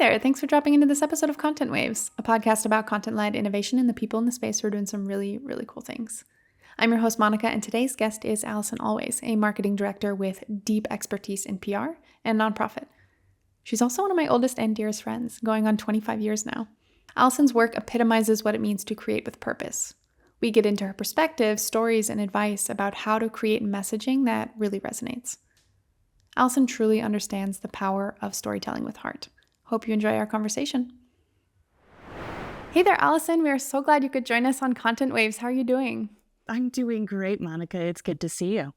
there. Thanks for dropping into this episode of Content Waves, a podcast about content-led innovation and the people in the space who are doing some really, really cool things. I'm your host, Monica, and today's guest is Alison Alwes, a marketing director with deep expertise in PR and nonprofit. She's also one of my oldest and dearest friends, going on 25 years now. Alison's work epitomizes what it means to create with purpose. We get into her perspectives, stories, and advice about how to create messaging that really resonates. Alison truly understands the power of storytelling with heart. Hope you enjoy our conversation. Hey there, Alison. We are so glad you could join us on Content Waves. How are you doing? I'm doing great, Monica. It's good to see you.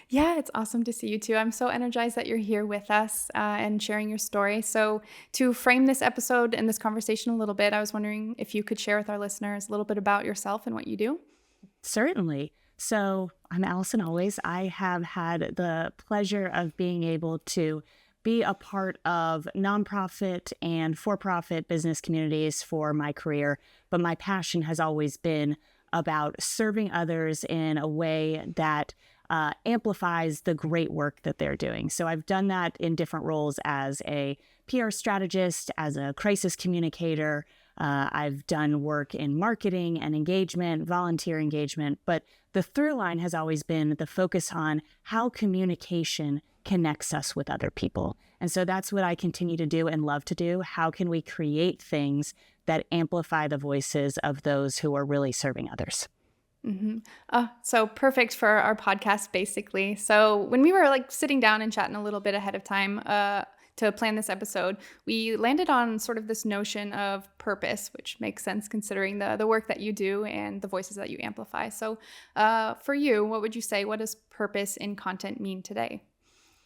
Yeah, it's awesome to see you too. I'm so energized that you're here with us and sharing your story. So to frame this episode and this conversation a little bit, I was wondering if you could share with our listeners a little bit about yourself and what you do. Certainly. So I'm Alison Alwes. I have had the pleasure of being able to be a part of nonprofit and for-profit business communities for my career, but my passion has always been about serving others in a way that amplifies the great work that they're doing. So I've done that in different roles as a PR strategist, as a crisis communicator. I've done work in marketing and engagement, volunteer engagement, but the through line has always been the focus on how communication connects us with other people. And so that's what I continue to do and love to do. How can we create things that amplify the voices of those who are really serving others? Mm-hmm. So perfect for our podcast, basically. So when we were sitting down and chatting a little bit ahead of time to plan this episode, we landed on sort of this notion of purpose, which makes sense considering the work that you do and the voices that you amplify. So for you, what would you say, what does purpose in content mean today?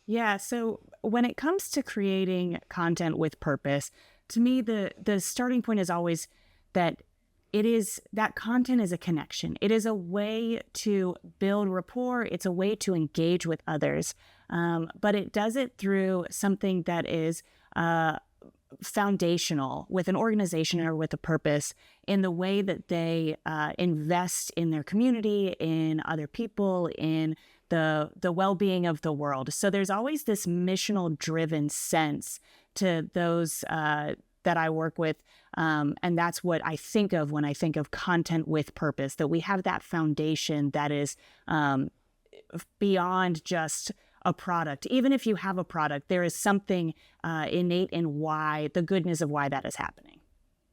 Yeah, so when it comes to creating content with purpose, to me, the starting point is always that that content is a connection. It is a way to build rapport. It's a way to engage with others. But it does it through something that is foundational with an organization or with a purpose in the way that they invest in their community, in other people, in the well-being of the world. So there's always this missional driven sense to those that I work with. And that's what I think of when I think of content with purpose, that we have that foundation that is beyond just a product. Even if you have a product, there is something innate in the goodness of why that is happening.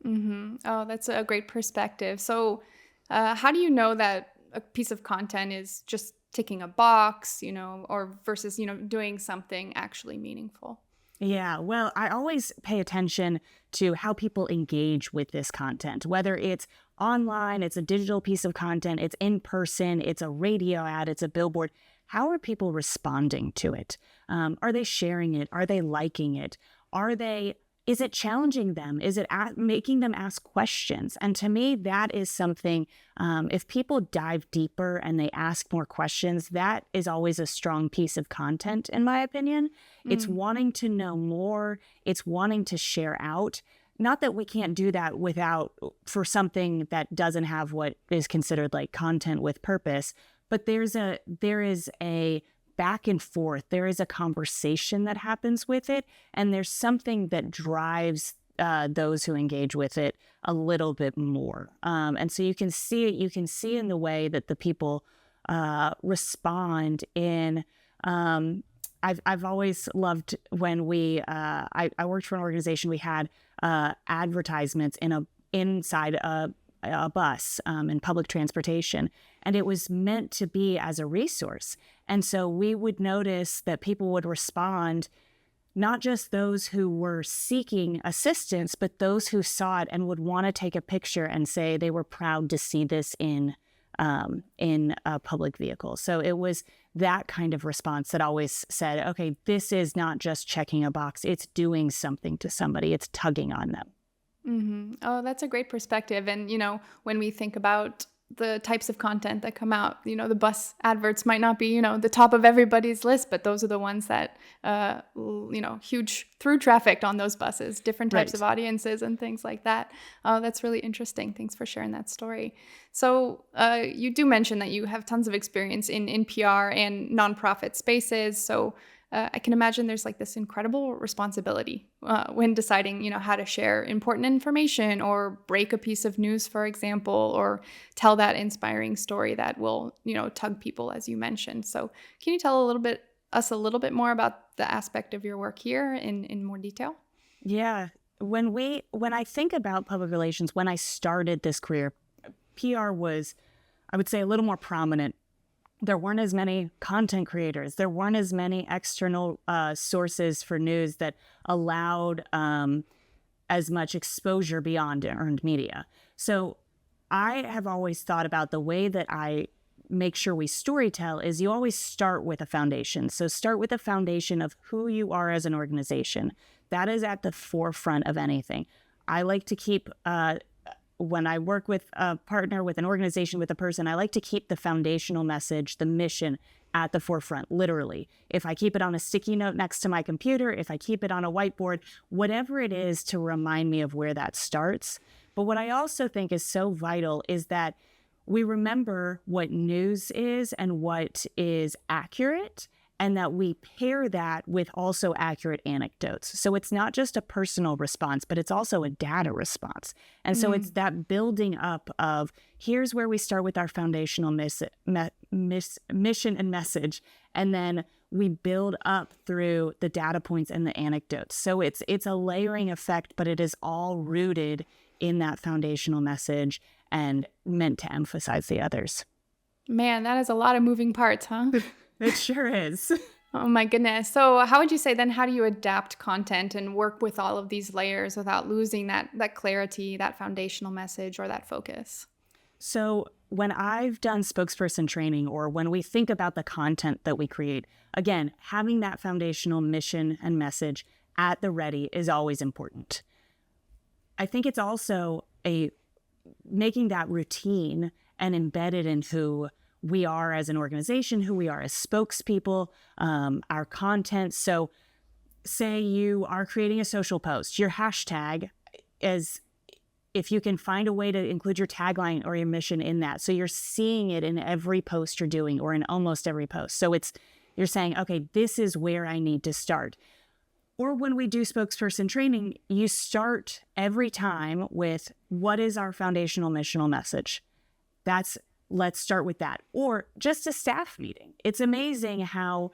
Mm-hmm. Oh, that's a great perspective. So how do you know that a piece of content is just ticking a box, or versus, doing something actually meaningful? Yeah, well, I always pay attention to how people engage with this content, whether it's online, it's a digital piece of content, it's in person, it's a radio ad, it's a billboard. How are people responding to it? Are they sharing it? Are they liking it? Is it challenging them? Is it making them ask questions? And to me, that is something, if people dive deeper and they ask more questions, that is always a strong piece of content, in my opinion. It's wanting to know more. It's wanting to share out. Not that we can't do that for something that doesn't have what is considered like content with purpose, but there is a back and forth. There is a conversation that happens with it, and there's something that drives those who engage with it a little bit more. And so you can see it. You can see in the way that the people respond. I've always loved when I worked for an organization. We had advertisements inside a bus in public transportation, and it was meant to be as a resource. And so we would notice that people would respond, not just those who were seeking assistance, but those who saw it and would want to take a picture and say they were proud to see this in a public vehicle. So it was that kind of response that always said, okay, this is not just checking a box, it's doing something to somebody, it's tugging on them. Mm-hmm. Oh, that's a great perspective. And, when we think about the types of content that come out, the bus adverts might not be, the top of everybody's list, but those are the ones that, huge through traffic on those buses, different types of audiences and things like that. Oh, that's really interesting. Thanks for sharing that story. So you do mention that you have tons of experience in PR and nonprofit spaces. So I can imagine there's like this incredible responsibility when deciding, how to share important information or break a piece of news, for example, or tell that inspiring story that will, tug people, as you mentioned. So can you tell us a little bit more about the aspect of your work here in more detail? Yeah. When I think about public relations, when I started this career, PR was, I would say, a little more prominent. There weren't as many content creators. There weren't as many external sources for news that allowed as much exposure beyond earned media. So I have always thought about the way that I make sure we storytell is you always start with a foundation. So start with a foundation of who you are as an organization. That is at the forefront of anything. I like to keep, when I work with a partner, with an organization, with a person, I like to keep the foundational message, the mission at the forefront, literally. If I keep it on a sticky note next to my computer, if I keep it on a whiteboard, whatever it is to remind me of where that starts. But what I also think is so vital is that we remember what news is and what is accurate, and that we pair that with also accurate anecdotes. So it's not just a personal response, but it's also a data response. And so it's that building up of here's where we start with our foundational mission and message, and then we build up through the data points and the anecdotes. So it's a layering effect, but it is all rooted in that foundational message and meant to emphasize the others. Man, that is a lot of moving parts, huh? It sure is. Oh my goodness. So how would you say then, how do you adapt content and work with all of these layers without losing that clarity, that foundational message, or that focus? So when I've done spokesperson training, or when we think about the content that we create, again, having that foundational mission and message at the ready is always important. I think it's also making that routine and embedded in who we are as an organization, who we are as spokespeople, our content. So say you are creating a social post, your hashtag is, if you can find a way to include your tagline or your mission in that. So you're seeing it in every post you're doing, or in almost every post. So you're saying, okay, this is where I need to start. Or when we do spokesperson training, you start every time with, what is our foundational missional message? Let's start with that. Or just a staff meeting. It's amazing how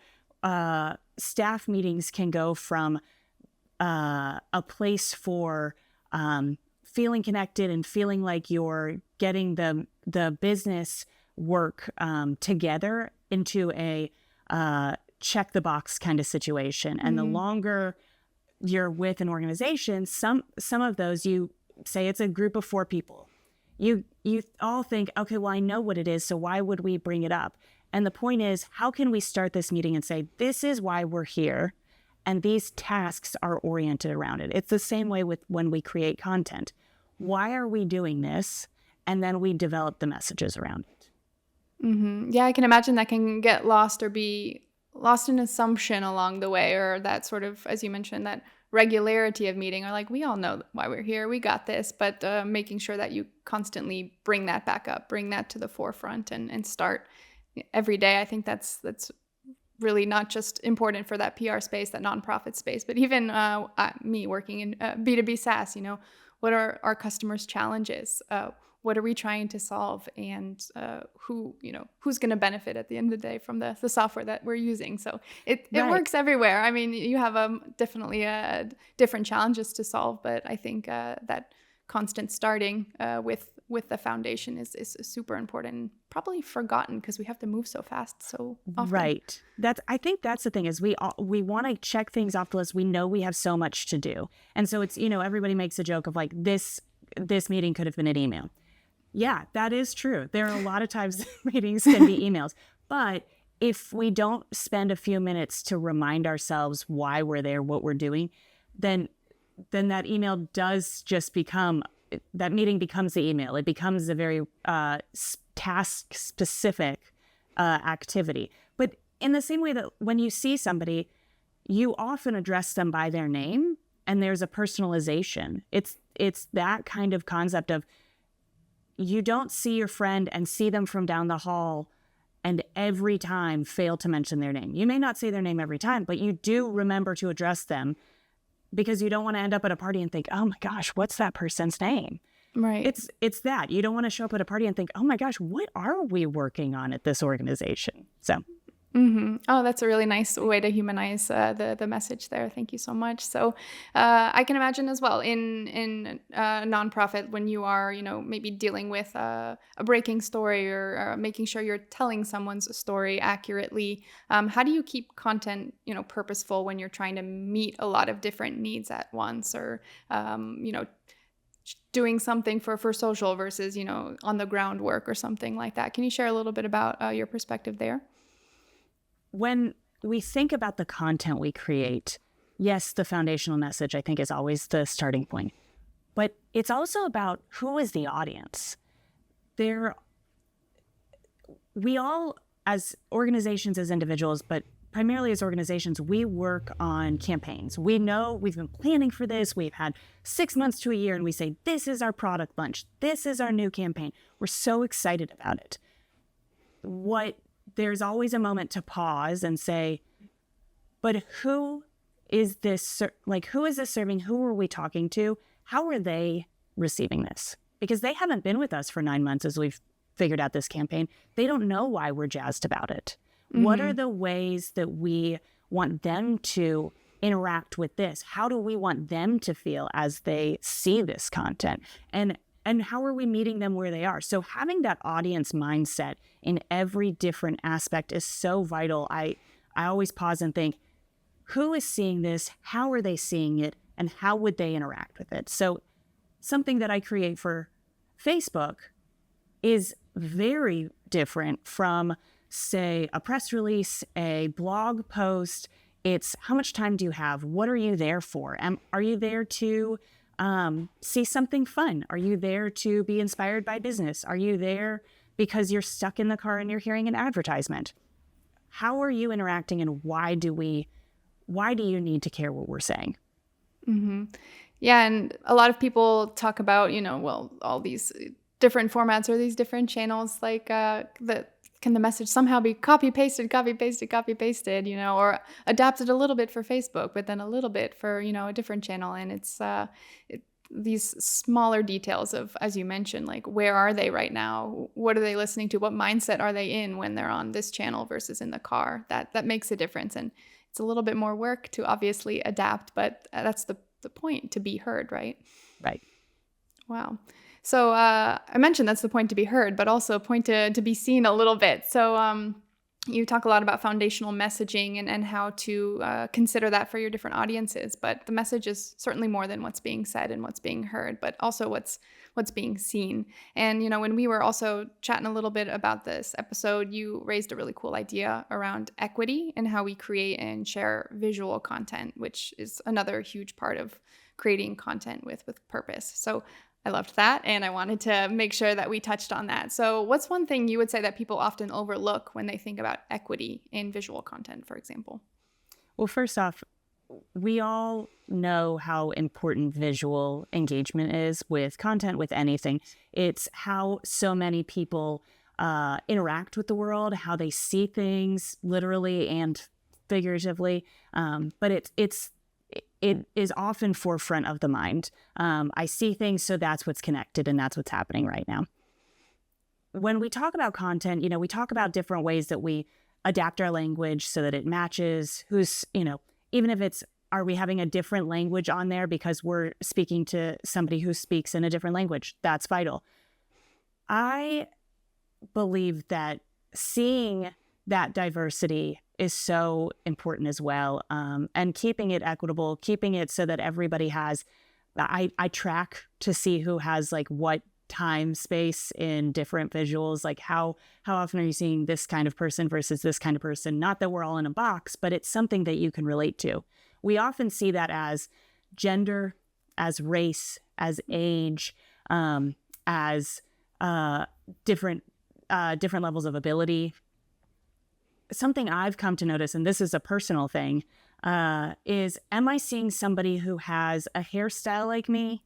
staff meetings can go from a place for feeling connected and feeling like you're getting the business work together into a check the box kind of situation. And the longer you're with an organization, some of those, you say it's a group of 4 people. You all think, okay, well, I know what it is, so why would we bring it up? And the point is, how can we start this meeting and say, this is why we're here, and these tasks are oriented around it. It's the same way with when we create content. Why are we doing this? And then we develop the messages around it. Mm-hmm. Yeah, I can imagine that can get lost or be lost in assumption along the way, or that sort of, as you mentioned, that regularity of meeting, or like, we all know why we're here, we got this, but making sure that you constantly bring that back up, bring that to the forefront, and start every day. I think that's really not just important for that PR space, that nonprofit space, but even me working in B2B SaaS, what are our customers' challenges? What are we trying to solve, and who's going to benefit at the end of the day from the software that we're using? So it Right. works everywhere. I mean, you have definitely different challenges to solve, but I think that constant starting with the foundation is super important, and probably forgotten because we have to move so fast so often. Right. I think that's the thing, is we want to check things off the list. We know we have so much to do. And so it's, everybody makes a joke of like, this meeting could have been an email. Yeah, that is true. There are a lot of times meetings can be emails, but if we don't spend a few minutes to remind ourselves why we're there, what we're doing, then that email does just that meeting becomes the email. It becomes a very task specific activity. But in the same way that when you see somebody, you often address them by their name, and there's a personalization. It's that kind of concept of, you don't see your friend and see them from down the hall and every time fail to mention their name. You may not say their name every time, but you do remember to address them because you don't want to end up at a party and think, oh my gosh, what's that person's name? Right. It's that. You don't want to show up at a party and think, oh my gosh, what are we working on at this organization? So. Oh, that's a really nice way to humanize the message there. Thank you so much. So I can imagine as well in a nonprofit when you are, maybe dealing with a breaking story or making sure you're telling someone's story accurately. How do you keep content, purposeful when you're trying to meet a lot of different needs at once, or doing something for social versus on the ground work or something like that? Can you share a little bit about your perspective there? When we think about the content we create, yes, the foundational message, I think, is always the starting point. But it's also about who is the audience. We all, as organizations, as individuals, but primarily as organizations, we work on campaigns. We know we've been planning for this. We've had 6 months to a year, and we say, this is our product launch. This is our new campaign. We're so excited about it. There's always a moment to pause and say, but who is this? Who is this serving? Who are we talking to? How are they receiving this? Because they haven't been with us for 9 months as we've figured out this campaign. They don't know why we're jazzed about it. Mm-hmm. What are the ways that we want them to interact with this? How do we want them to feel as they see this content? And how are we meeting them where they are? So having that audience mindset in every different aspect is so vital. I always pause and think, who is seeing this? How are they seeing it? And how would they interact with it? So something that I create for Facebook is very different from, say, a press release, a blog post. It's how much time do you have? What are you there for? Are you there to see something fun? Are you there to be inspired by business? Are you there because you're stuck in the car and you're hearing an advertisement? How are you interacting, and why do you need to care what we're saying? Mm-hmm. Yeah. And a lot of people talk about, all these different formats or these different channels, like can the message somehow be copy pasted, or adapted a little bit for Facebook, but then a little bit for, a different channel. And it's these smaller details of, as you mentioned, like, where are they right now? What are they listening to? What mindset are they in when they're on this channel versus in the car? That makes a difference. And it's a little bit more work to obviously adapt, but that's the point, to be heard, right? Right. Wow. So I mentioned that's the point, to be heard, but also a point to be seen a little bit. So you talk a lot about foundational messaging and how to consider that for your different audiences. But the message is certainly more than what's being said and what's being heard, but also what's being seen. And, when we were also chatting a little bit about this episode, you raised a really cool idea around equity and how we create and share visual content, which is another huge part of creating content with purpose. So I loved that, and I wanted to make sure that we touched on that. So what's one thing you would say that people often overlook when they think about equity in visual content, for example? Well, first off, we all know how important visual engagement is with content, with anything. It's how so many people interact with the world, how they see things literally and figuratively. But it is often forefront of the mind. I see things, so that's what's connected, and that's what's happening right now. When we talk about content, we talk about different ways that we adapt our language so that it matches who's, even if it's, are we having a different language on there because we're speaking to somebody who speaks in a different language? That's vital. I believe that seeing that diversity is so important as well. And keeping it equitable, keeping it so that everybody has, I track to see who has like what time space in different visuals, like how often are you seeing this kind of person versus this kind of person? Not that we're all in a box, but it's something that you can relate to. We often see that as gender, as race, as age, as different levels of ability. Something I've come to notice, and this is a personal thing, is, am I seeing somebody who has a hairstyle like me,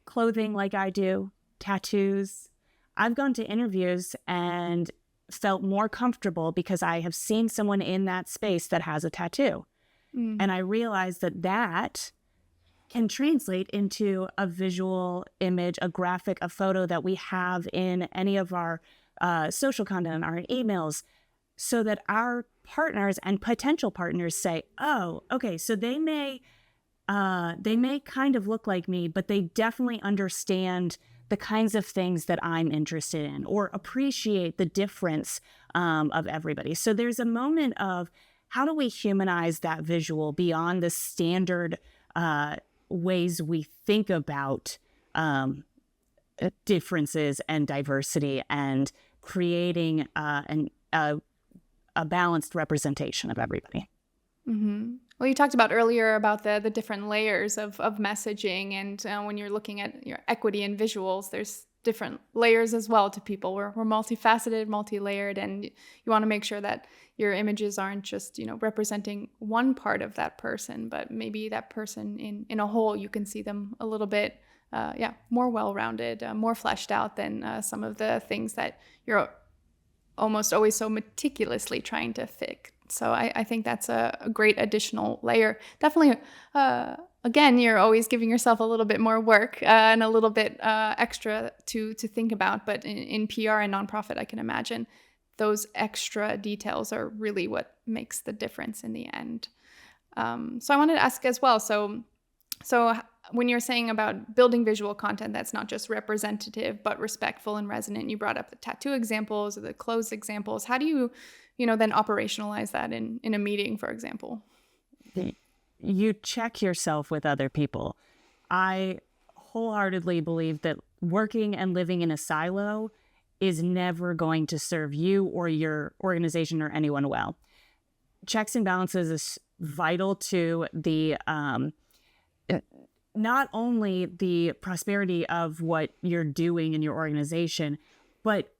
clothing like I do, tattoos? I've gone to interviews and felt more comfortable because I have seen someone in that space that has a tattoo. And I realized that can translate into a visual image, a graphic, a photo that we have in any of our social content, our emails, so that our partners and potential partners say, oh, okay, so they may kind of look like me, but they definitely understand the kinds of things that I'm interested in or appreciate the difference of everybody. So there's a moment of how do we humanize that visual beyond the standard ways we think about differences and diversity, and creating a balanced representation of everybody. Mm-hmm. Well, you talked about earlier about the different layers of messaging, and when you're looking at your equity in visuals, there's different layers as well to people. We're multifaceted, multi-layered, and you want to make sure that your images aren't just, representing one part of that person, but maybe that person in a whole. You can see them a little bit, more well-rounded, more fleshed out than some of the things that you're almost always so meticulously trying to fix. So I think that's a great additional layer. Definitely, again, you're always giving yourself a little bit more work and a little bit extra to think about. But in PR and nonprofit, I can imagine those extra details are really what makes the difference in the end. So I wanted to ask as well. So when you're saying about building visual content that's not just representative, but respectful and resonant, you brought up the tattoo examples or the clothes examples. How do you, then operationalize that in a meeting, for example? You check yourself with other people. I wholeheartedly believe that working and living in a silo is never going to serve you or your organization or anyone well. Checks and balances is vital to the not only the prosperity of what you're doing in your organization, but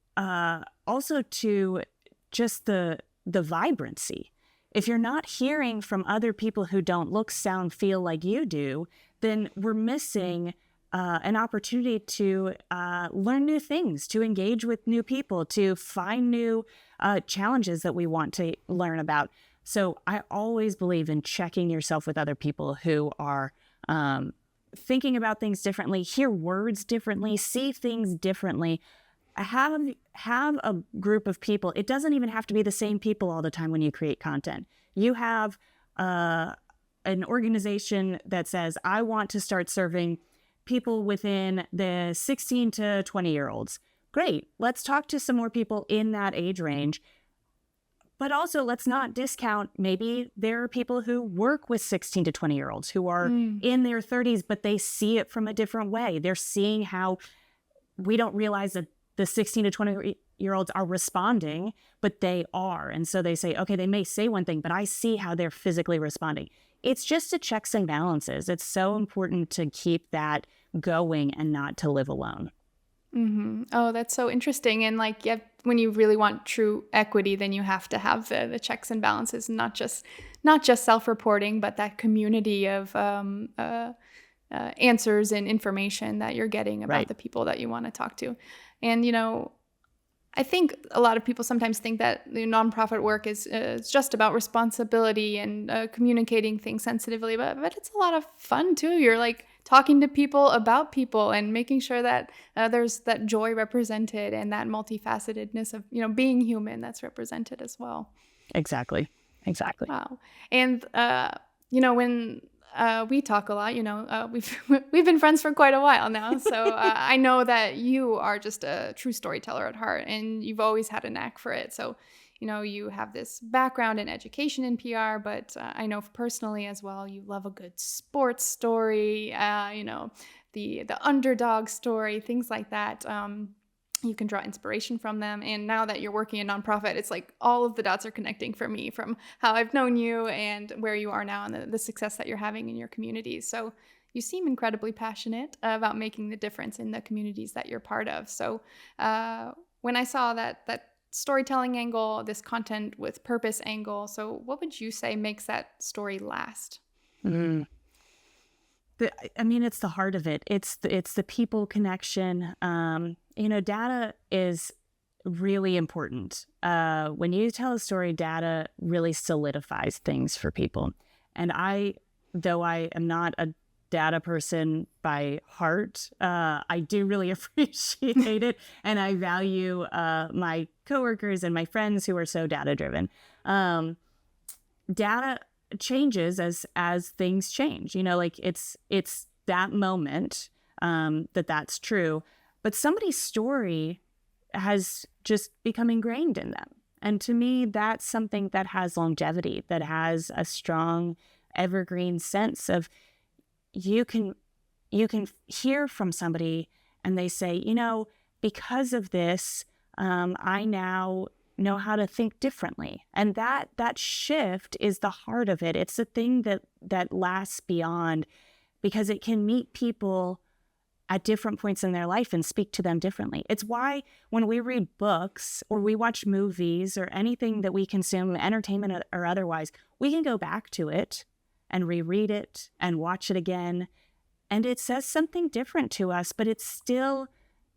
also to just the vibrancy. If you're not hearing from other people who don't look, sound, feel like you do, then we're missing an opportunity to learn new things, to engage with new people, to find new challenges that we want to learn about. So I always believe in checking yourself with other people who are thinking about things differently, hear words differently, see things differently. Have a group of people. It doesn't even have to be the same people all the time when you create content. You have an organization that says, I want to start serving people within the 16 to 20-year-olds. Great. Let's talk to some more people in that age range. But also, let's not discount, maybe there are people who work with 16 to 20-year-olds who are in their 30s, but they see it from a different way. They're seeing how we don't realize that the 16 to 20-year-olds are responding, but they are. And so they say, okay, they may say one thing, but I see how they're physically responding. It's just a checks and balances. It's so important to keep that going and not to live alone. Mm-hmm. Oh, that's so interesting. And when you really want true equity, then you have to have the checks and balances, not just self-reporting, but that community of answers and information that you're getting about the people that you want to talk to. And, I think a lot of people sometimes think that the nonprofit work is just about responsibility and communicating things sensitively, but it's a lot of fun too. You're talking to people about people and making sure that there's that joy represented and that multifacetedness of being human that's represented as well. Exactly. Wow. And when we talk a lot, we've been friends for quite a while now. So I know that you are just a true storyteller at heart, and you've always had a knack for it. So, you have this background in education in PR, but I know personally as well, you love a good sports story, the underdog story, things like that. You can draw inspiration from them. And now that you're working in nonprofit, it's all of the dots are connecting for me from how I've known you and where you are now and the success that you're having in your communities. So you seem incredibly passionate about making the difference in the communities that you're part of. So when I saw that storytelling angle, this content with purpose angle, so what would you say makes that story last? Mm-hmm. It's the heart of it. It's the people connection. Data is really important. When you tell a story, data really solidifies things for people. And though I am not a data person by heart, I do really appreciate it. And I value my coworkers and my friends who are so data driven. Data changes as things change. Like it's that moment that's true. But somebody's story has just become ingrained in them. And to me, that's something that has longevity, that has a strong evergreen sense of you can hear from somebody and they say, because of this, I now know how to think differently. And that shift is the heart of it. It's the thing that lasts beyond, because it can meet people at different points in their life and speak to them differently. It's why when we read books or we watch movies or anything that we consume, entertainment or otherwise, we can go back to it and reread it and watch it again. And it says something different to us, but it still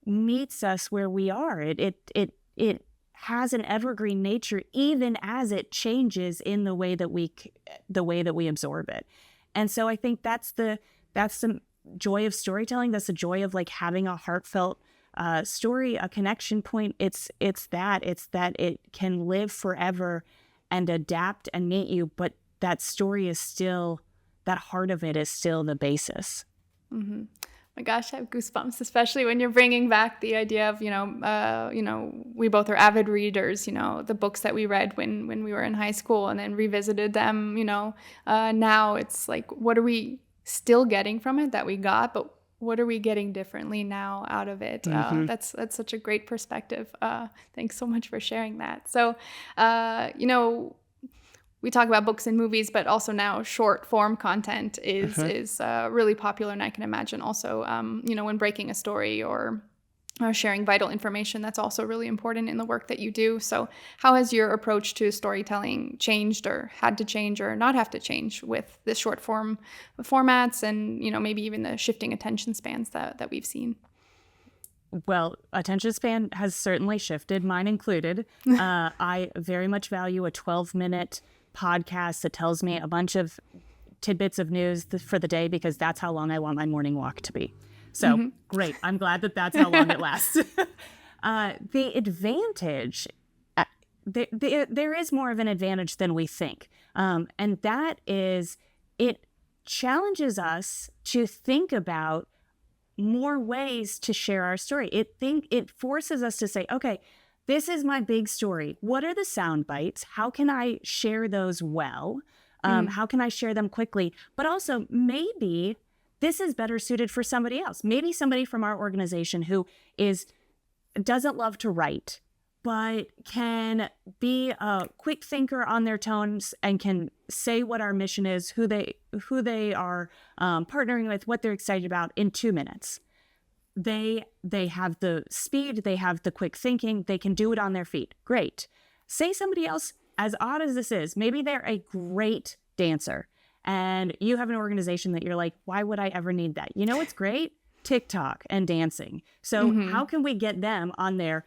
meets us where we are. It has an evergreen nature, even as it changes in the way that we absorb it. And so I think that's the joy of storytelling. That's the joy of like having a heartfelt story, a connection point. It's that it can live forever and adapt and meet you, but that story is still, that heart of it is still the basis. Mm-hmm. My gosh, I have goosebumps, especially when you're bringing back the idea of, we both are avid readers, the books that we read when we were in high school and then revisited them, now it's like, what are we still getting from it that we got, but what are we getting differently now out of it? Mm-hmm. That's such a great perspective. Thanks so much for sharing that. So, we talk about books and movies, but also now short form content is really popular. And I can imagine also, when breaking a story or sharing vital information, that's also really important in the work that you do. So how has your approach to storytelling changed, or had to change, or not have to change with the short form formats and, maybe even the shifting attention spans that we've seen? Well, attention span has certainly shifted, mine included. I very much value a 12-minute podcast that tells me a bunch of tidbits of news for the day, because that's how long I want my morning walk to be. So great. I'm glad that's how long it lasts. The advantage, there is more of an advantage than we think. And that is, it challenges us to think about more ways to share our story. It forces us to say, okay, this is my big story. What are the sound bites? How can I share those well? How can I share them quickly? But also, maybe this is better suited for somebody else. Maybe somebody from our organization who doesn't love to write, but can be a quick thinker on their tones and can say what our mission is, who they are partnering with, what they're excited about in 2 minutes. They have the speed, they have the quick thinking, they can do it on their feet. Great. Say somebody else, as odd as this is, maybe they're a great dancer and you have an organization that you're like, why would I ever need that? You know what's great? TikTok and dancing. So how can we get them on there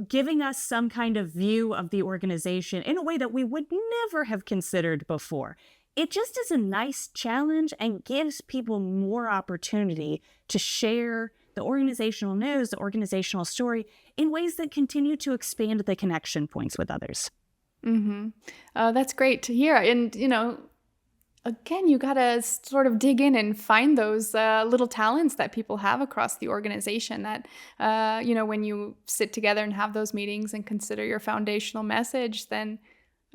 giving us some kind of view of the organization in a way that we would never have considered before? It just is a nice challenge and gives people more opportunity to share the organizational news, the organizational story in ways that continue to expand the connection points with others. That's great to hear. And, again, you got to sort of dig in and find those little talents that people have across the organization that, when you sit together and have those meetings and consider your foundational message, then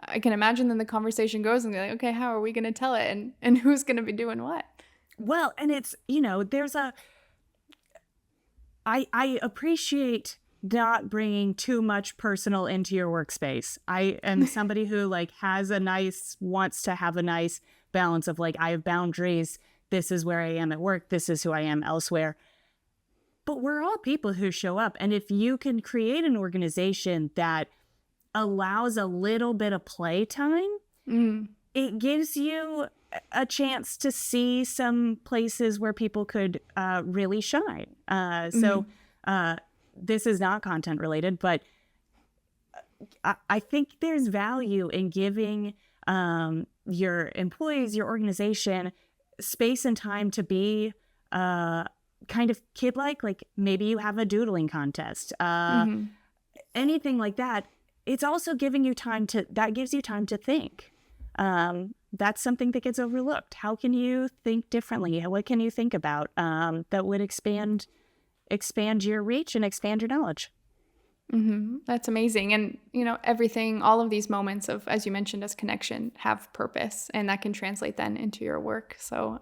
I can imagine then the conversation goes and you're like, okay, how are we going to tell it? And who's going to be doing what? Well, and it's, I appreciate not bringing too much personal into your workspace. I am somebody who wants to have a nice balance of I have boundaries. This is where I am at work. This is who I am elsewhere. But we're all people who show up. And if you can create an organization that allows a little bit of playtime, it gives you a chance to see some places where people could really shine. So this is not content related, but I think there's value in giving your employees, your organization, space and time to be kind of kid-like maybe you have a doodling contest, anything like that. It's also giving you that gives you time to think. That's something that gets overlooked. How can you think differently? What can you think about that would expand your reach and expand your knowledge? That's amazing. And, everything, all of these moments of, as you mentioned, as connection have purpose, and that can translate then into your work. So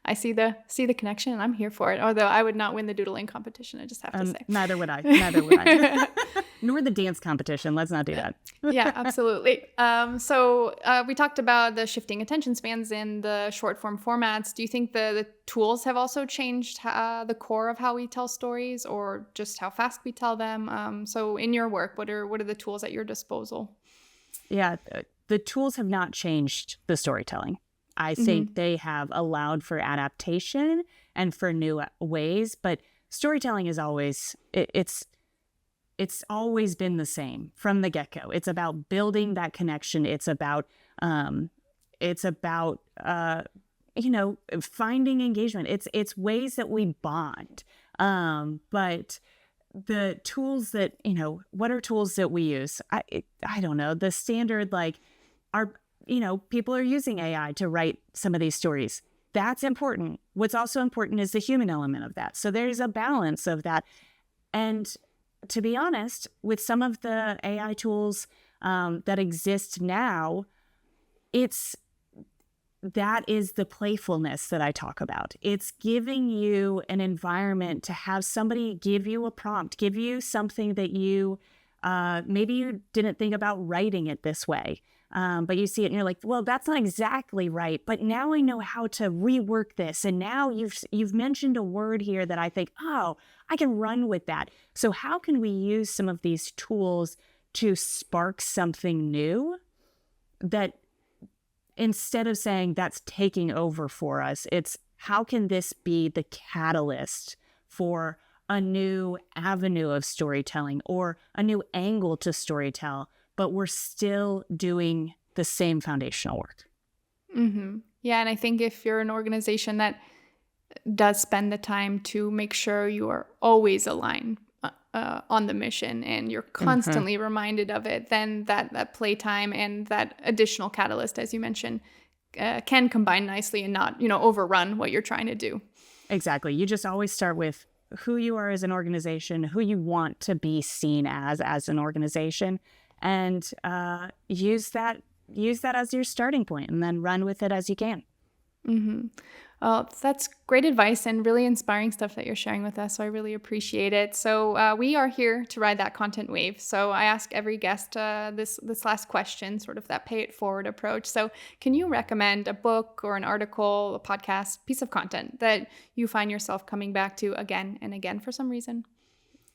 I see the connection, and I'm here for it. Although I would not win the doodling competition, I just have to say. Neither would I. Nor the dance competition. Let's not do that. Yeah, absolutely. So we talked about the shifting attention spans in the short form formats. Do you think the tools have also changed the core of how we tell stories, or just how fast we tell them? So in your work, what are the tools at your disposal? Yeah, the tools have not changed the storytelling. I think they have allowed for adaptation and for new ways, but storytelling is always, it's always been the same from the get-go. It's about building that connection. It's about finding engagement. It's ways that we bond. But the tools that, what are tools that we use? I don't know. The standard, people are using AI to write some of these stories. That's important. What's also important is the human element of that. So there's a balance of that. And to be honest, with some of the AI tools that exist now, that is the playfulness that I talk about. It's giving you an environment to have somebody give you a prompt, give you something that you maybe you didn't think about writing it this way, but you see it and you're like, well, that's not exactly right, but now I know how to rework this. And now you've mentioned a word here that I think, oh, I can run with that. So how can we use some of these tools to spark something new that, instead of saying that's taking over for us, it's how can this be the catalyst for a new avenue of storytelling or a new angle to storytell, but we're still doing the same foundational work. Yeah, and I think if you're an organization that does spend the time to make sure you are always aligned on the mission and you're constantly reminded of it, then that playtime and that additional catalyst, as you mentioned, can combine nicely and not, overrun what you're trying to do. Exactly. You just always start with who you are as an organization, who you want to be seen as an organization, and use that as your starting point, and then run with it as you can. Well, that's great advice and really inspiring stuff that you're sharing with us. So I really appreciate it. So we are here to ride that content wave. So I ask every guest this last question, sort of that pay it forward approach. So can you recommend a book or an article, a podcast, piece of content that you find yourself coming back to again and again for some reason?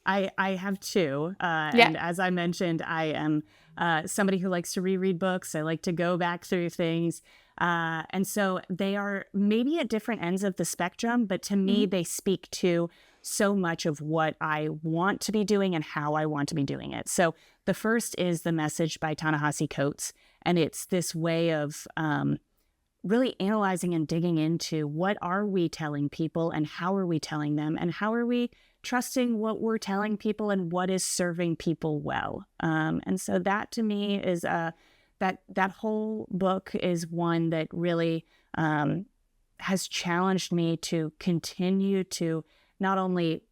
I have two. And as I mentioned, I am somebody who likes to reread books. I like to go back through things. And so they are maybe at different ends of the spectrum, but to me, they speak to so much of what I want to be doing and how I want to be doing it. So the first is The Message by Ta-Nehisi Coates. And it's this way of really analyzing and digging into what are we telling people and how are we telling them and how are we trusting what we're telling people and what is serving people well. And so that to me is that whole book is one that really has challenged me to continue to not only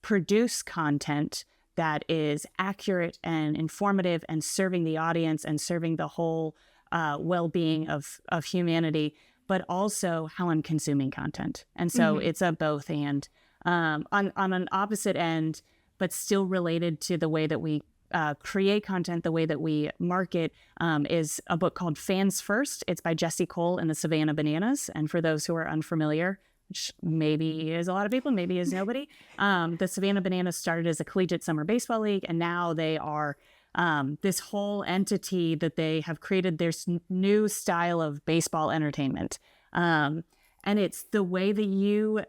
produce content that is accurate and informative and serving the audience and serving the whole well-being of humanity, but also how I'm consuming content. And so it's a both and. On an opposite end, but still related to the way that we create content, the way that we market, is a book called Fans First. It's by Jesse Cole and the Savannah Bananas. And for those who are unfamiliar, which maybe is a lot of people, maybe is nobody, the Savannah Bananas started as a collegiate summer baseball league, and now they are this whole entity that they have created their new style of baseball entertainment. And it's the way that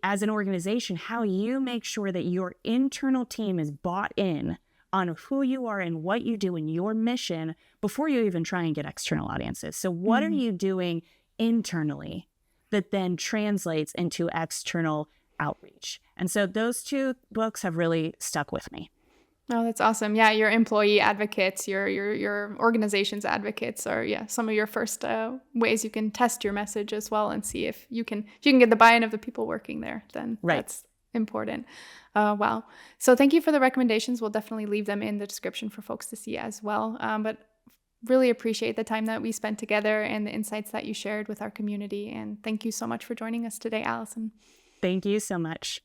as an organization, how you make sure that your internal team is bought in on who you are and what you do in your mission before you even try and get external audiences. So what are you doing internally that then translates into external outreach? And so those two books have really stuck with me. Oh, that's awesome. Yeah, your employee advocates, your organization's advocates are some of your first ways you can test your message as well and see if you can get the buy-in of the people working there. Then that's important. Wow. So thank you for the recommendations. We'll definitely leave them in the description for folks to see as well. But really appreciate the time that we spent together and the insights that you shared with our community. And thank you so much for joining us today, Alison. Thank you so much.